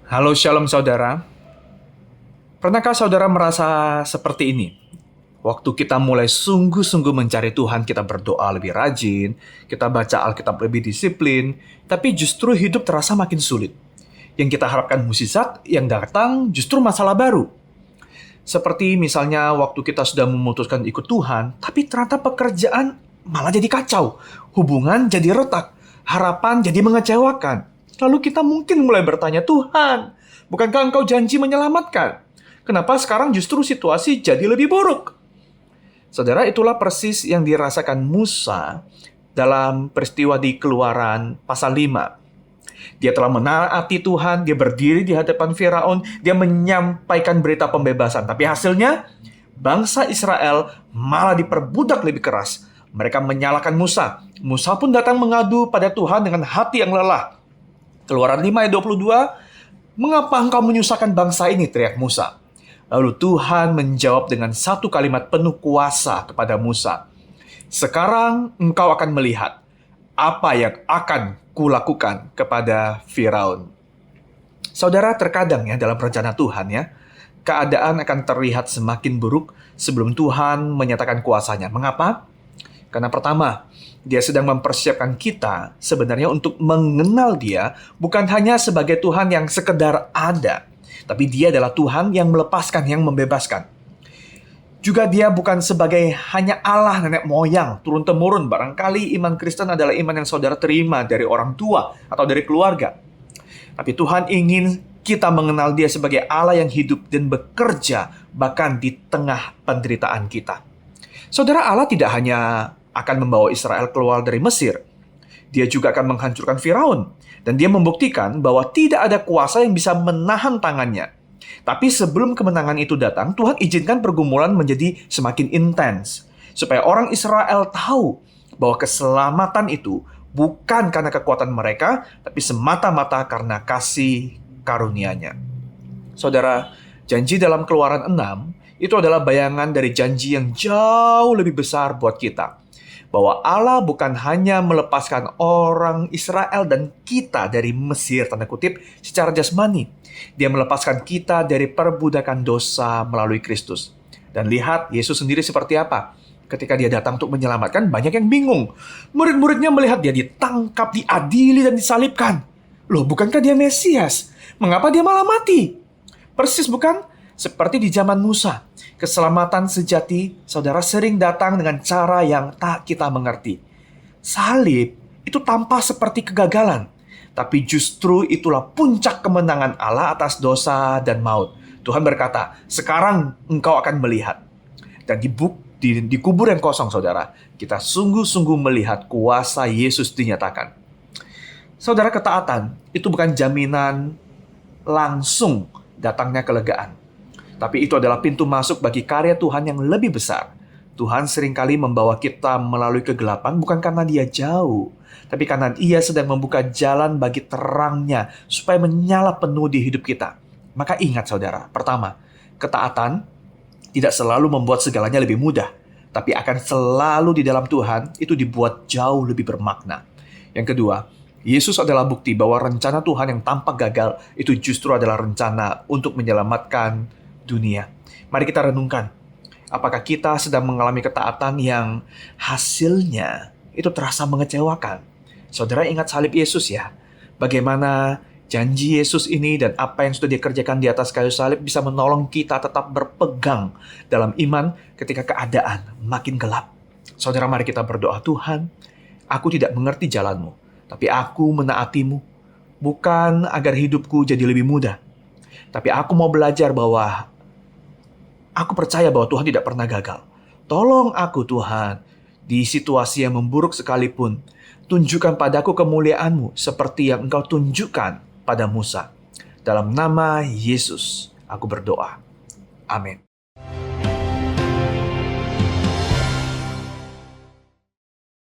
Halo Shalom saudara. Pernahkah saudara merasa seperti ini? Waktu kita mulai sungguh-sungguh mencari Tuhan, kita berdoa lebih rajin, kita baca Alkitab lebih disiplin, tapi justru hidup terasa makin sulit. Yang kita harapkan mukjizat, yang datang justru masalah baru. Seperti misalnya waktu kita sudah memutuskan ikut Tuhan, tapi ternyata pekerjaan malah jadi kacau. Hubungan jadi retak, harapan jadi mengecewakan. Lalu kita mungkin mulai bertanya, Tuhan, bukankah Engkau janji menyelamatkan? Kenapa sekarang justru situasi jadi lebih buruk? Saudara, itulah persis yang dirasakan Musa dalam peristiwa di Keluaran pasal 5. Dia telah menaati Tuhan, dia berdiri di hadapan Firaun, dia menyampaikan berita pembebasan. Tapi hasilnya, bangsa Israel malah diperbudak lebih keras. Mereka menyalahkan Musa. Musa pun datang mengadu pada Tuhan dengan hati yang lelah. Keluaran 5 ayat 22, "Mengapa engkau menyusahkan bangsa ini?" teriak Musa. Lalu Tuhan menjawab dengan satu kalimat penuh kuasa kepada Musa. "Sekarang engkau akan melihat apa yang akan kulakukan kepada Firaun." Saudara, terkadang ya dalam rencana Tuhan ya, keadaan akan terlihat semakin buruk sebelum Tuhan menyatakan kuasanya. Mengapa? Karena pertama, Dia sedang mempersiapkan kita sebenarnya untuk mengenal Dia bukan hanya sebagai Tuhan yang sekedar ada, tapi Dia adalah Tuhan yang melepaskan, yang membebaskan. Juga Dia bukan sebagai hanya Allah nenek moyang, turun-temurun. Barangkali iman Kristen adalah iman yang saudara terima dari orang tua atau dari keluarga. Tapi Tuhan ingin kita mengenal Dia sebagai Allah yang hidup dan bekerja bahkan di tengah penderitaan kita. Saudara, Allah tidak hanya akan membawa Israel keluar dari Mesir, Dia juga akan menghancurkan Firaun. Dan Dia membuktikan bahwa tidak ada kuasa yang bisa menahan tangannya. Tapi sebelum kemenangan itu datang, Tuhan izinkan pergumulan menjadi semakin intens. Supaya orang Israel tahu bahwa keselamatan itu bukan karena kekuatan mereka, tapi semata-mata karena kasih karunia-Nya. Saudara, janji dalam Keluaran 6 itu adalah bayangan dari janji yang jauh lebih besar buat kita. Bahwa Allah bukan hanya melepaskan orang Israel dan kita dari Mesir, tanda kutip, secara jasmani. Dia melepaskan kita dari perbudakan dosa melalui Kristus. Dan lihat Yesus sendiri seperti apa. Ketika Dia datang untuk menyelamatkan, banyak yang bingung. Murid-muridnya melihat Dia ditangkap, diadili, dan disalibkan. Loh, bukankah Dia Mesias? Mengapa Dia malah mati? Persis bukan? Seperti di zaman Musa, keselamatan sejati, saudara, sering datang dengan cara yang tak kita mengerti. Salib itu tampak seperti kegagalan, tapi justru itulah puncak kemenangan Allah atas dosa dan maut. Tuhan berkata, "Sekarang engkau akan melihat." Dan di kubur yang kosong, saudara, kita sungguh-sungguh melihat kuasa Yesus dinyatakan. Saudara, ketaatan itu bukan jaminan langsung datangnya kelegaan. Tapi itu adalah pintu masuk bagi karya Tuhan yang lebih besar. Tuhan seringkali membawa kita melalui kegelapan bukan karena Dia jauh, tapi karena Ia sedang membuka jalan bagi terangnya supaya menyala penuh di hidup kita. Maka ingat saudara, pertama, ketaatan tidak selalu membuat segalanya lebih mudah, tapi akan selalu di dalam Tuhan itu dibuat jauh lebih bermakna. Yang kedua, Yesus adalah bukti bahwa rencana Tuhan yang tampak gagal itu justru adalah rencana untuk menyelamatkan dunia. Mari kita renungkan, apakah kita sedang mengalami ketaatan yang hasilnya itu terasa mengecewakan? Saudara, ingat salib Yesus ya. Bagaimana janji Yesus ini dan apa yang sudah dikerjakan di atas kayu salib bisa menolong kita tetap berpegang dalam iman ketika keadaan makin gelap. Saudara, mari kita berdoa, Tuhan, aku tidak mengerti jalan-Mu, tapi aku menaati-Mu, bukan agar hidupku jadi lebih mudah, tapi aku mau belajar bahwa aku percaya bahwa Tuhan tidak pernah gagal. Tolong aku Tuhan, di situasi yang memburuk sekalipun, tunjukkan padaku kemuliaan-Mu seperti yang Engkau tunjukkan pada Musa. Dalam nama Yesus, aku berdoa. Amin.